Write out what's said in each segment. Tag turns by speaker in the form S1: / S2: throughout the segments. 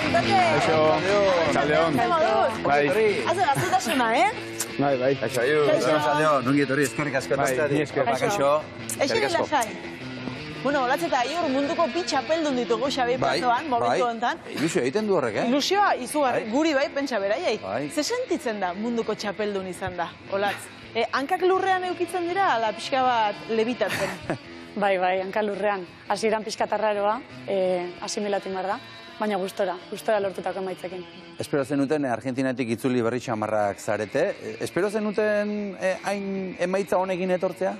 S1: Dutate!
S2: Kaixo, Txaldeon. Bai.
S1: Haze gaztutasuna,
S2: Bai.
S3: Txaldeon, nungi etorri eskerrik asko.
S2: Ni esker.
S3: Kaixo.
S1: Eixen lasai. Bueno, olatzeta, ior munduko bi txapeldun ditugu Xabi Plazoan, momentu honetan.
S3: Ilusio egiten du horrek,
S1: Ilusioa izugarri, guri bai, pentsa beraiei.
S3: Bai.
S1: Ze sentitzen da munduko txapeldun izan da, olatz? Hankak lurrean eukitzen dira, ala pixka bat lebitatzen?
S4: Bai, hanka lurrean. Hasieran pixkatarraroa, asimilatu behar da, baina gustora lortutako emaitzekin.
S3: Espero zenuten Argentinatik itzuli berri xamarrak zarete. Espero zenuten hain emaitza honekin etortzea?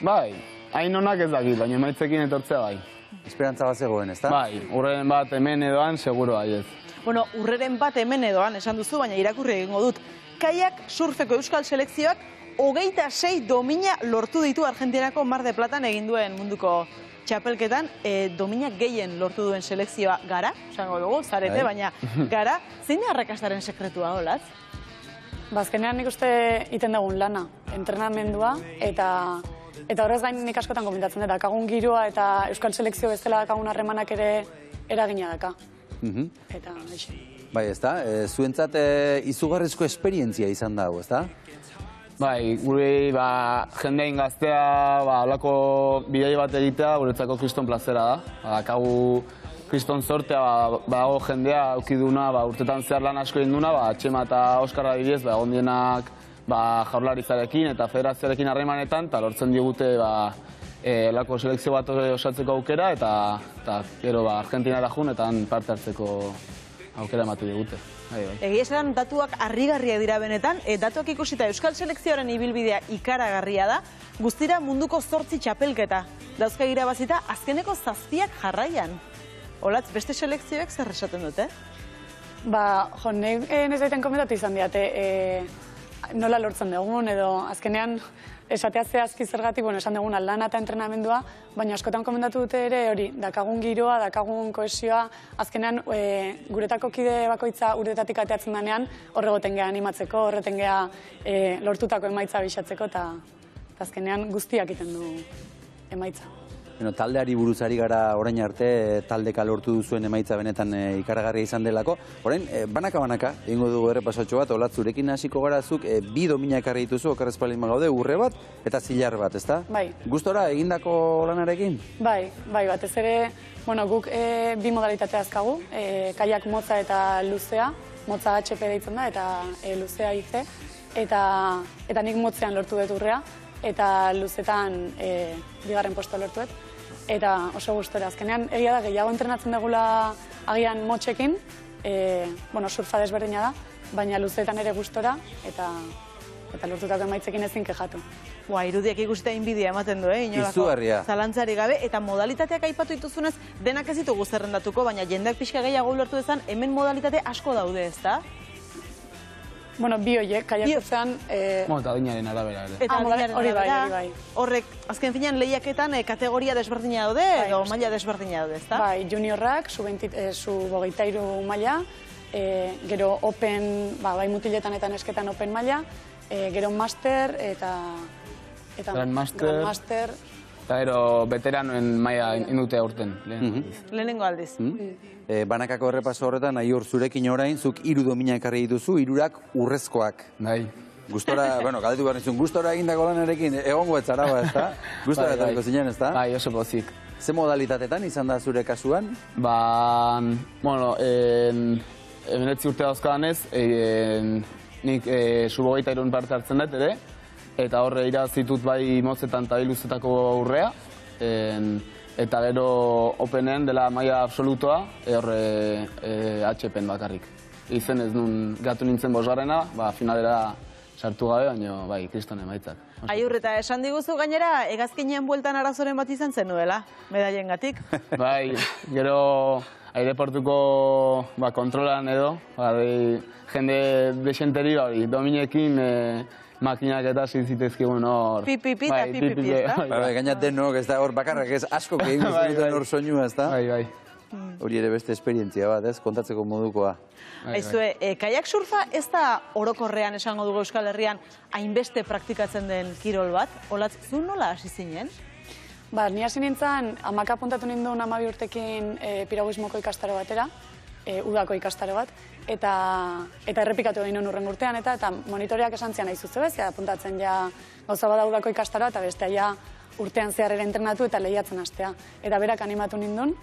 S2: Bai, hain onak ez dakit, baina emaitzekin etortzea bai.
S3: Esperantza bat zegoen, ezta?
S2: Bai, urren bat hemen edoan, seguro baiet.
S1: Bueno, urreren bat hemen edoan esan duzu, baina irakurri egingo dut. Kaiak surfeko euskal selekzioak 26 domina lortu ditu Argentinako Mar de Platan egin duen munduko txapelketan. Domina gehien lortu duen selekzioa gara, esango dugu, zarete, baina gara. Zein da arrakastaren sekretua, olatz?
S4: Azkenean nik uste iten dugun lana, entrenamendua, eta horrez gain nik askotan komentatzen dut, dakagun giroa eta euskal selekzio bezala dakagun harremanak ere eragina daka. Eta, aixi.
S3: Bai, ezta? Zuentzat izugarrizko esperientzia izan dago, ezta?
S2: Bai, gure jendein gaztea, holako bidei bat egitea, guretzako kriston plazera da. Dakagu kriston sortea, badago jendea aukiduna, urtetan zehar lan asko egin duna, Txema eta Oskarra didez, egon dienak Jaurlaritzarekin eta federazioarekin harremanetan, eta lortzen digute holako selekzio bat osatzeko aukera, eta gero Argentinara jun, eta parte hartzeko aukera ematu digute.
S1: Egia esan datuak harrigarriak dira benetan, datuak ikusita euskal selekzioaren ibilbidea ikaragarria da, guztira munduko 8 txapelketa. Dauzka irabazita, azkeneko 7 jarraian. Olatz, beste selekzioek zer esaten dute?
S4: Nik ez daiten komentatu izan diate, nola lortzen dugun, edo azkenean esatea zehazki zergatik, esan dugun lana eta entrenamendua, baina askotan komentatu dute ere hori, dakagun giroa, dakagun kohesioa, azkenean guretako kide bakoitza uretatik ateatzen denean, horregoten geha animatzeko, horreten geha lortutako emaitza bisatzeko, eta azkenean guztiak iten du emaitza.
S3: Taldeari buruzari gara orain arte, taldeka lortu duzuen emaitza benetan ikaragarria izan delako. Orain, banaka, egingo dugu errepasatxo bat, Olatz, zurekin hasiko gara zuk, 2 domina ekarri dituzu, okerrezpalin magaude, urre bat eta zilar bat, ezta?
S4: Bai.
S3: Gustora egindako lanarekin?
S4: Bai, batez ere, guk 2 modalitatea azkagu, kaiak motza eta luzea, motza HP deitzen da, eta luzea IC, eta nik motzean lortu dut urrea, eta luzetan bigarren posto lortu dut. Eta oso gustora. Azkenean, egia da, gehiago entrenatzen dugula agian motxekin, surfa desberdina da, baina luzetan ere gustora, eta lortutako emaitzekin ezin kexatu.
S1: Irudiak ikusita inbidia ematen du,
S3: Izugarria.
S1: Zalantzari gabe, eta modalitateak aipatu dituzunez, denak ez ditugu zerrendatuko, baina jendeak pixka gehiago ulertu dezan, hemen modalitate asko daude, ezta?
S4: Bi horiek, kaiak urtzean...
S2: Eta adinaren arabera ere.
S1: Eta adinaren arabera.
S4: Bai.
S1: Horrek, azken finean, lehiaketan kategoria desberdina daude, edo maila desberdina daude, ezta?
S4: Bai, juniorrak, sub-23 maila, gero open, bai mutiletan eta nesketan open maila, gero master eta... Grandmaster.
S2: Eta gero veteranoen maila indute aurten.
S1: Lehenengo aldiz.
S3: Banakako errepaso horretan, Aior, zurekin orain, zuk 3 domina ekarri dituzu, 3 urrezkoak.
S2: Bai.
S3: Gustora, galdetu behar nizun, gustora egindako lanarekin, egongo ez zara, ezta? Gustora etorriko zinen, ezta?
S2: Bai, oso pozik.
S3: Ze modalitatetan izan da zure kasuan?
S2: Hemenetzi urte dauzkadanez, nik sub-23 parte hartzen dut ere, eta horre irazitut bai motzetan eta luzetako urrea, eta gero openen dela maila absolutoa, horre HP-en bakarrik. Izen ez nun gatu nintzen bosgarrena, finalera sartu gabe, baina bai, kriston emaitzak.
S1: Aiur, eta esan diguzu gainera, hegazkinean bueltan arazoren bat izan zen nuela, medallengatik.
S2: Bai, gero aireportuko kontrolan edo, jende desenteri dominekin makinak eta zizitezkigun hor...
S1: Pipipi eta pipipi, ez da?
S3: Gainat denok, ez da, hor bakarrak ez asko egin duten hor soinua, ez da?
S2: Bai.
S3: Hori ere beste esperientzia bat, ez? Kontatzeko modukoa.
S1: Aizue, kaiak surfa ez da orokorrean esango dugu Euskal Herrian hainbeste praktikatzen den kirol bat? Olatz, zu nola hasi zinen?
S4: Ni hasi nintzen, 10 apuntatu ninduen 12 urtekin piraguismoko ikastaro batera, udako ikastaro bat, eta errepikatu egin nuen urren urtean, eta monitoreak esan zian nahi zuzebez, apuntatzen ja gauza bada udako ikastaroa, eta bestea ja urtean zehar ere entrenatu eta lehiatzen hastea. Eta berak animatu nindun,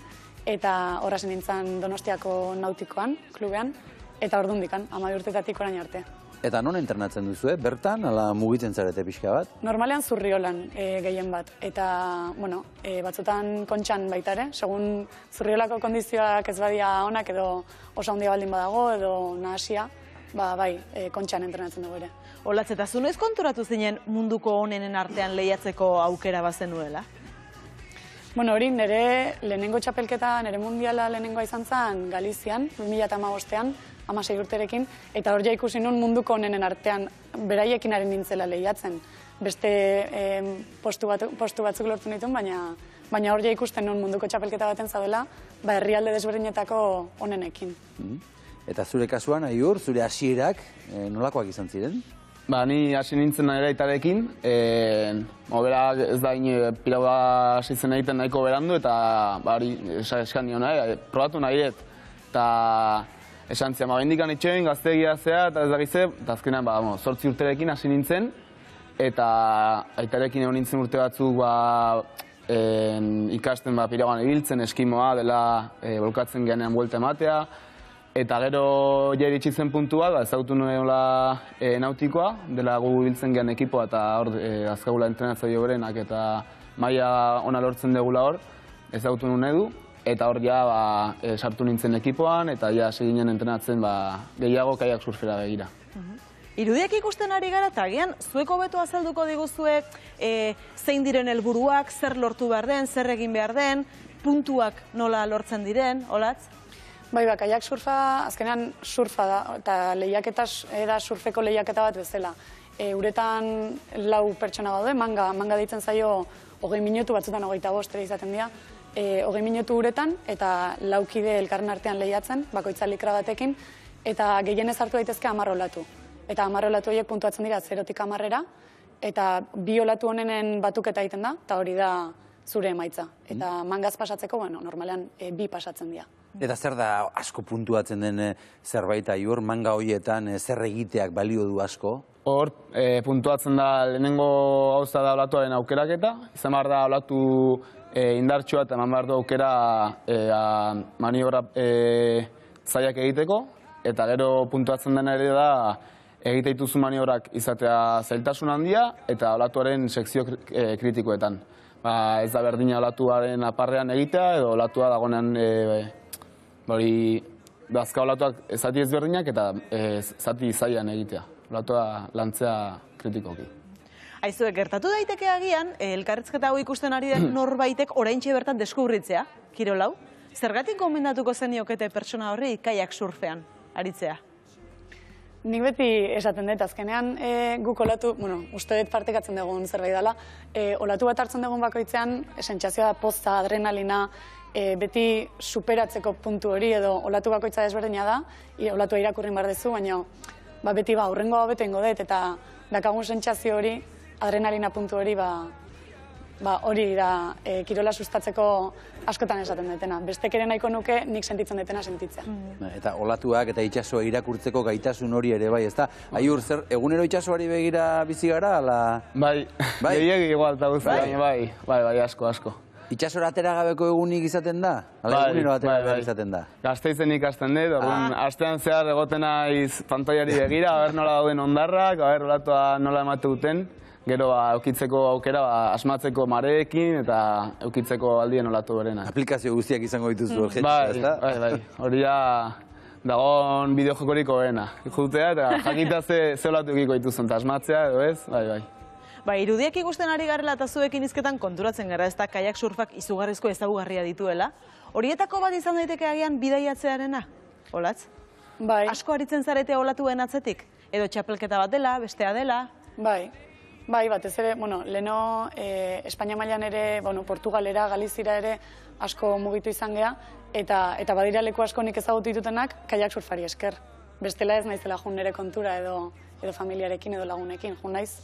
S4: eta horrazen nintzen Donostiako Nautikoan, klubean, eta ordundikan, 12 urtetatik orain arte.
S3: Eta non entrenatzen duzu, bertan, ala mugitzen zarete pixka bat?
S4: Normalean Zurriolan gehien bat, eta batzutan Kontxan baita ere, segun Zurriolako kondizioak ez badia onak edo oso handia baldin badago edo nahasia, bai, Kontxan entrenatzen dugu ere.
S1: Olatz, eta zu noiz konturatu zinen munduko onenen artean lehiatzeko aukera bazenuela?
S4: Bueno, hori nire lehenengo txapelketa, nire mundiala lehenengoa izan zen Galizian, 2015ean, 16 urterekin, eta hor ja ikusi nun munduko onenen artean beraiekin ari nintzela lehiatzen. Beste postu batzuk lortu nituen, baina hor ja ikusten nun munduko txapelketa baten zaudela, herrialde desberdinetako onenekin.
S3: Eta zure kasuan, Aiur, zure hasierak nolakoak izan ziren?
S2: Ni hasi nintzen nire aitarekin, bera ez da pilaua hasi zen egiten nahiko berandu, eta hori eskan nion nahi, probatu nahi dut. Eta esan zian, bendikan itxoin, gaztegia zea, eta ez dakize, eta azkenean 8 urterekin hasi nintzen, eta aitarekin egon nintzen urte batzuk ikasten pilauan ibiltzen, eskimoa dela bolkatzen geanean buelta ematea, eta gero ja iritsi zen puntua, ezagutu nuela Nautikoa, dela gu biltzen gean ekipoa eta hor azkagula entrenatzaile berenak eta maila ona lortzen degula hor, ezagutu nuen edu, eta hor ja sartu nintzen ekipoan eta ja seginen entrenatzen gehiago kaiak surfera begira.
S1: Irudiak ikusten ari gara eta agian zueko beto azalduko diguzue zein diren helburuak, zer lortu behar den, zer egin behar den, puntuak nola lortzen diren, Olatz?
S4: Bai, kaiak surfa, azkenean surfa da, eta lehiaketa da surfeko lehiaketa bat bezala. Uretan 4 pertsona daude, manga deitzen zaio 20 minutu, batzutan 25 ere izaten dira, 20 minutu uretan, eta 4 kide elkarren artean lehiatzen, bakoitza likra batekin, eta gehienez hartu daitezke 10 olatu. Eta 10 olatu horiek puntuatzen dira 0-tik 10-era, eta 2 olatu honenen batuketa egiten da, eta hori da zure emaitza. Eta mangaz pasatzeko, normalean 2 pasatzen dira.
S3: Eta zer da asko puntuatzen den zerbait, Aiur, manga horietan zer egiteak balio du asko?
S2: Hor, puntuatzen da lehenengo gauza da olatuaren aukeraketa, izan behar da olatu indartsua eta eman behar du aukera maniobra zaiak egiteko, eta gero puntuatzen dena ere da egite dituzu maniobrak izatea zailtasun handia eta olatuaren sekzio kritikoetan. Ez da berdina olatuaren aparrean egitea edo olatua dagoenean azka olatuak zati ezberdinak eta zati zailan egitea. Olatua lantzea kritikoki.
S1: Aizue, gertatu daiteke agian, elkarrizketa hau ikusten ari den norbaitek oraintxe bertan deskubritzea, Kirol hau? Zergatik gomendatuko zeniokete pertsona horri kaiak surfean aritzea?
S4: Nik beti esaten dut, azkenean guk olatu, uste dut partekatzen dugun zerbait dela, olatu bat hartzen dugun bakoitzean, sentsazioa da poza, adrenalina, beti superatzeko puntu hori edo olatu bakoitza desberdina da, olatua irakurrin behar dezu, baina beti aurrengo hau bete ingo dut, eta dakagun sentsazio hori, adrenalina puntu hori, hori da kirola sustatzeko askotan esaten dutena. Bestek ere nahiko nuke nik sentitzen dutena sentitzea.
S3: Eta olatuak eta itsasoa irakurtzeko gaitasun hori ere bai, ezta? Aiur, zer, egunero itsasoari begira bizi gara, ala?
S2: Bai, gehiagik igual eta guzti, bai, asko.
S3: Itsasora atera gabeko egunik izaten da? Ala egunero atera gabe izaten da?
S2: Gazteizen ikasten dut, astean zehar egoten naiz pantaiari begira, haber nola dauden ondarrak, haber olatua nola emate duten, gero eukitzeko aukera asmatzeko mareekin eta eukitzeko aldien olatu berena.
S3: Aplikazio guztiak izango dituzu orgetxea, ezta?
S2: Bai, hori da dagoen bideojokorik hoberena. Jutea eta jakita ze olatu ekiko dituzun, eta asmatzea edo ez, bai.
S1: Irudiak ikusten ari garela eta zuekin izketan konturatzen gara, ez da kaiak surfak izugarrizko ezagugarria dituela. Horietako bat izan daiteke agian bidaiatzearena, Olatz?
S4: Bai.
S1: Asko aritzen zarete olatuen atzetik? Edo txapelketa bat dela, bestea dela?
S4: Bai, batez ere, leheno Espainia mailan ere, Portugalera, Galizira ere asko mugitu izan geha, eta badira leku asko nik ezagutu ditutenak kaiak surfari esker. Bestela ez naizela jun nire kontura edo familiarekin edo lagunekin, jun naiz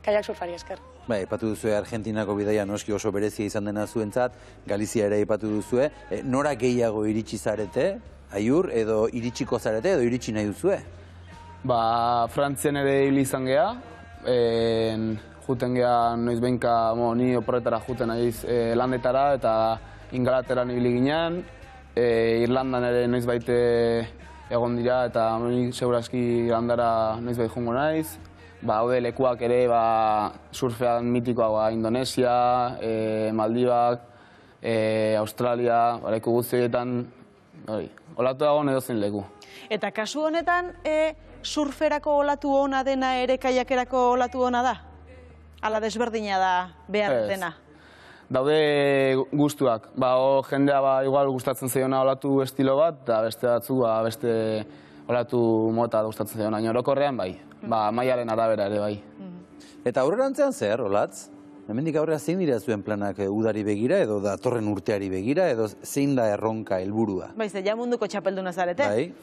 S4: kaiak surfari esker.
S3: Bai, aipatu duzue Argentinako bidaia noski oso berezia izan dena zuentzat, Galizia ere aipatu duzue. Nora gehiago iritsi zarete, Aiur, edo iritsiko zarete, edo iritsi nahi duzue?
S2: Ba, Frantzian ere hil izan geha, juten geha noiz behinka, ni oporretara juten naiz landetara eta Ingalaterran ibili ginean, Irlandan ere noiz baite egon dira eta ni segurazki Irlandara noiz bait jungo naiz. Ba, haude lekuak ere surfean mitikoa, Indonesia, Maldibak, Australia, leku guzti horietan, olatu dagoen edozein leku.
S1: Eta kasu honetan, surferako olatu ona dena ere kaiakerako olatu ona da? Ala desberdina da behar dena?
S2: Daude gustuak. Jendea igual gustatzen zaiona olatu estilo bat, eta beste batzu beste olatu mota gustatzen zaiona. Orokorrean bai, mailaren arabera ere bai.
S3: Eta aurrerantzean zer, Olatz? Hemendik aurrera zein dira zuen planak udari begira, edo datorren urteari begira, edo zein da erronka helburua?
S1: Baiz, ja munduko txapelduna zarete?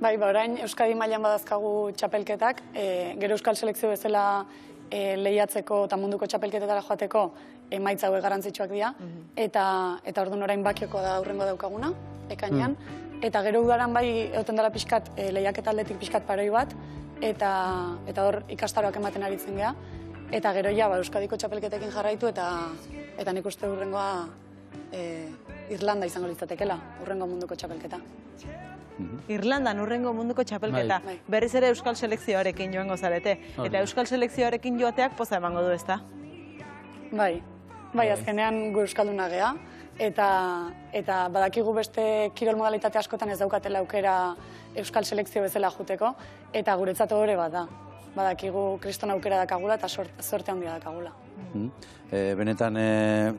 S4: Bai, orain Euskadi mailan badazkagu txapelketak, gero Euskal Selekzio bezala lehiatzeko eta munduko txapelketetara joateko emaitza hauek garrantzitsuak dira, eta orduan orain Bakioko da aurrengo daukaguna, ekainean, eta gero udaran bai egoten dela pixkat, lehiaketa aldetik pixkat paroi bat, eta hor ikastaroak ematen aritzen geha, eta gero ja Euskadiko txapelketekin jarraitu, eta nik uste urrengoa Irlanda izango litzatekela, urrengo munduko txapelketa.
S1: Irlandan urrengo munduko txapelketa. Berriz ere Euskal Selekzioarekin joango zarete. Eta Euskal Selekzioarekin joateak poza emango du, ezta?
S4: Bai, azkenean gu euskalduna gea, eta badakigu beste kirol modalitate askotan ez daukatela aukera Euskal Selekzio bezala juteko, eta guretzat hori bat da. Badakigu kriston aukera dakagula eta sorte handia dakagula.
S3: Benetan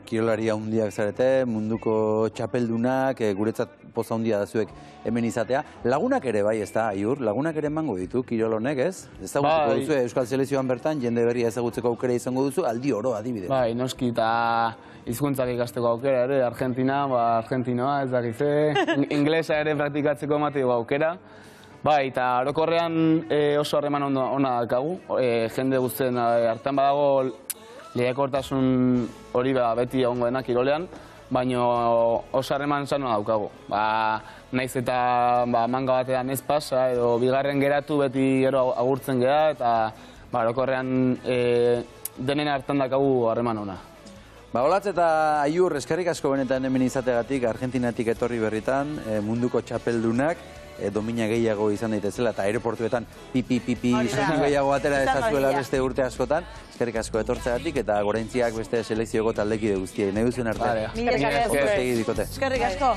S3: kirolari handiak zarete, munduko txapeldunak, guretzat poza handia da zuek hemen izatea. Lagunak ere bai, ez da, Aiur? Lagunak ere emango ditu, kirol honek, ez? Ezagutuko duzu, Euskal Selekzioan bertan, jende berria ezagutzeko aukera izango duzu, aldi oro adibidez.
S2: Bai, noski, eta hizkuntzak ikasteko aukera ere, Argentina, argentinoa, ez dakize, inglesa ere praktikatzeko emateko aukera. Bai, eta orokorrean oso harreman ona dakagu, jende guztien hartan badago lehiakortasun hori beti egongo dena kirolean, baina oso harreman sanoa daukagu. Naiz eta manga batean ez pasa, edo bigarren geratu beti gero agurtzen geha, eta orokorrean denen hartan dakagu harreman ona.
S3: Olatz eta Aiur, eskerrik asko benetan hemen izategatik, Argentinatik etorri berritan, munduko txapeldunak, domina gehiago izan daitezela, eta aeroportuetan pipi soinu gehiago atera dezazuela beste urte askotan. Eskerrik asko etortzeagatik, eta goraintziak beste selekzioko taldekide guztiei. Nahi duzuen arte.
S1: Eskerrik asko.